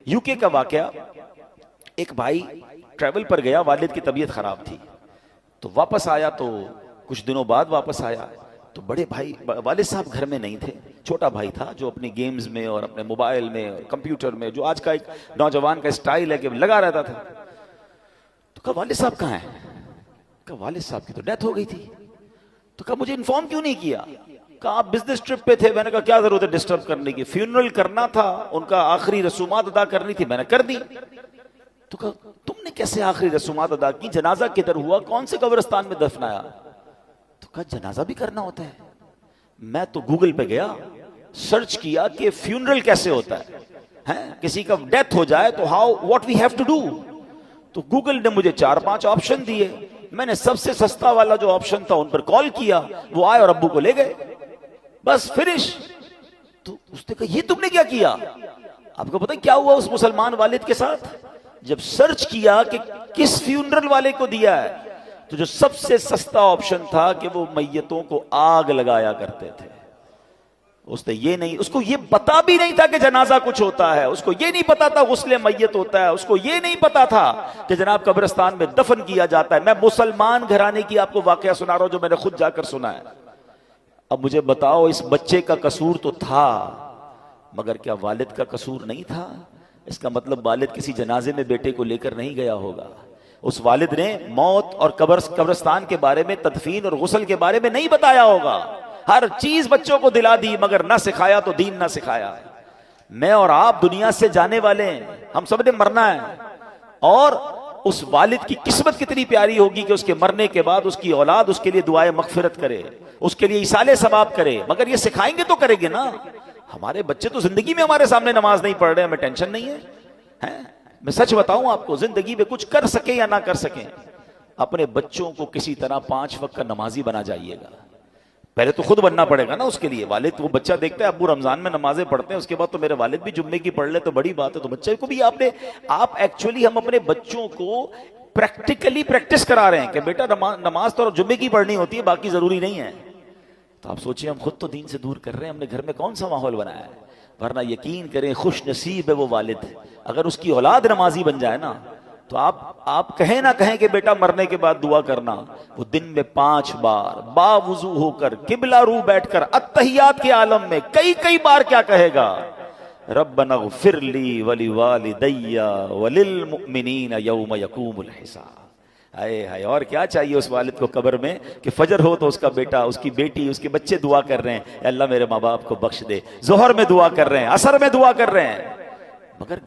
UK का वाकया, एक भाई ट्रैवल पर गया, वालिद की तबीयत खराब थी तो वापस आया। तो कुछ दिनों बाद वापस आया तो बड़े भाई वालिद साहब घर में नहीं थे। छोटा भाई था जो अपनी गेम्स में और अपने मोबाइल में और कंप्यूटर में, जो आज का एक नौजवान का स्टाइल है कि लगा रहता था। तो कहा वालिद साहब कहाँ हैं? कहा वालिद साहब की तो डेथ हो गई थी। तो कहा मुझे इन्फॉर्म क्यों नहीं किया? कहा आप बिजनेस ट्रिप पे थे। मैंने कहा क्या जरूरत है डिस्टर्ब करने की, फ्यूनरल करना था, उनका आखिरी रसूमात अदा करनी थी, मैंने कर दी। तो कहा तुमने कैसे आखिरी रसूमात अदा की? जनाजा किधर हुआ? कौन से कब्रिस्तान में दफनाया? तो कहा जनाजा भी करना होता है। मैं तो गूगल पे गया, सर्च किया कि फ्यूनरल कैसे होता है, किसी का डेथ हो जाए तो how what we have to do. तो गूगल ने मुझे 4-5 ऑप्शन दिए। मैंने सबसे सस्ता वाला जो ऑप्शन था उन पर कॉल किया, वो आए और अब्बू को ले गए, बस फिनिश। तो उसने कहा ये तुमने क्या किया? आपको पता है क्या हुआ उस मुसलमान वालिद के साथ? जब सर्च किया कि किस फ्यूनरल वाले को दिया है, तो जो सबसे सस्ता ऑप्शन था कि वो मैयतों को आग लगाया करते थे। उसने ये नहीं, उसको ये पता भी नहीं था कि जनाजा कुछ होता है, उसको ये नहीं पता था गुस्ले मैयत होता है, उसको ये नहीं पता था कि जनाब कब्रिस्तान में दफन किया जाता है। मैं मुसलमान घराने की आपको वाकया सुना रहा हूं जो मैंने खुद जाकर सुना है। अब मुझे बताओ, इस बच्चे का कसूर तो था, मगर क्या वालिद का कसूर नहीं था? इसका मतलब वालिद किसी जनाजे में बेटे को लेकर नहीं गया होगा। उस वालिद ने मौत और कब्रिस्तान के बारे में, तदफीन और गुस्ल के बारे में नहीं बताया होगा। हर चीज बच्चों को दिला दी, मगर ना सिखाया तो दीन ना सिखाया। मैं और आप दुनिया से जाने वाले हैं, हम सब ने मरना है। और उस वालिद की किस्मत कितनी प्यारी होगी कि उसके मरने के बाद उसकी औलाद उसके लिए दुआए मगफिरत करे, उसके लिए इसाले सवाब करे। मगर ये सिखाएंगे तो करेंगे ना। हमारे बच्चे तो जिंदगी में हमारे सामने नमाज नहीं पढ़ रहे, हमें टेंशन नहीं है। मैं सच बताऊं आपको, जिंदगी में कुछ कर सके या ना कर सके, अपने बच्चों को किसी तरह 5 वक्त का नमाजी बना जाइएगा। पहले तो खुद बनना पड़ेगा ना उसके लिए। वालिद वो बच्चा देखता है अब्बू रमजान में नमाजें पढ़ते हैं, उसके बाद तो मेरे वालिद भी जुम्मे की पढ़ ले तो बड़ी बात है। तो बच्चे को भी आप एक्चुअली हम अपने बच्चों को प्रैक्टिकली प्रैक्टिस करा रहे हैं कि बेटा नमाज तो जुम्मे की पढ़नी होती है, बाकी जरूरी नहीं है। तो आप सोचिए, हम खुद तो दीन से दूर कर रहे हैं, हमने घर में कौन सा माहौल बनाया है। वरना यकीन करें, खुश नसीब है वो वालिद, अगर उसकी औलाद नमाजी बन जाए ना, तो आप कहें ना कहें कि बेटा मरने के बाद दुआ करना, वो दिन में 5 बार बावुजू होकर किबला रू बैठकर अत्तहियात के आलम में कई बार क्या कहेगा? रब्बना ग़फ़िरली वली वालिदैया वलिल मुमिनीन यौम यक़ूमुल हिसाब। आए हाय, और क्या चाहिए उस वालिद को कब्र में कि फजर हो तो उसका बेटा, उसकी बेटी, उसके बच्चे दुआ कर रहे हैं, अल्लाह मेरे माँ बाप को बख्श दे। ज़ोहर में दुआ कर रहे हैं, असर में दुआ कर रहे हैं, मगर घर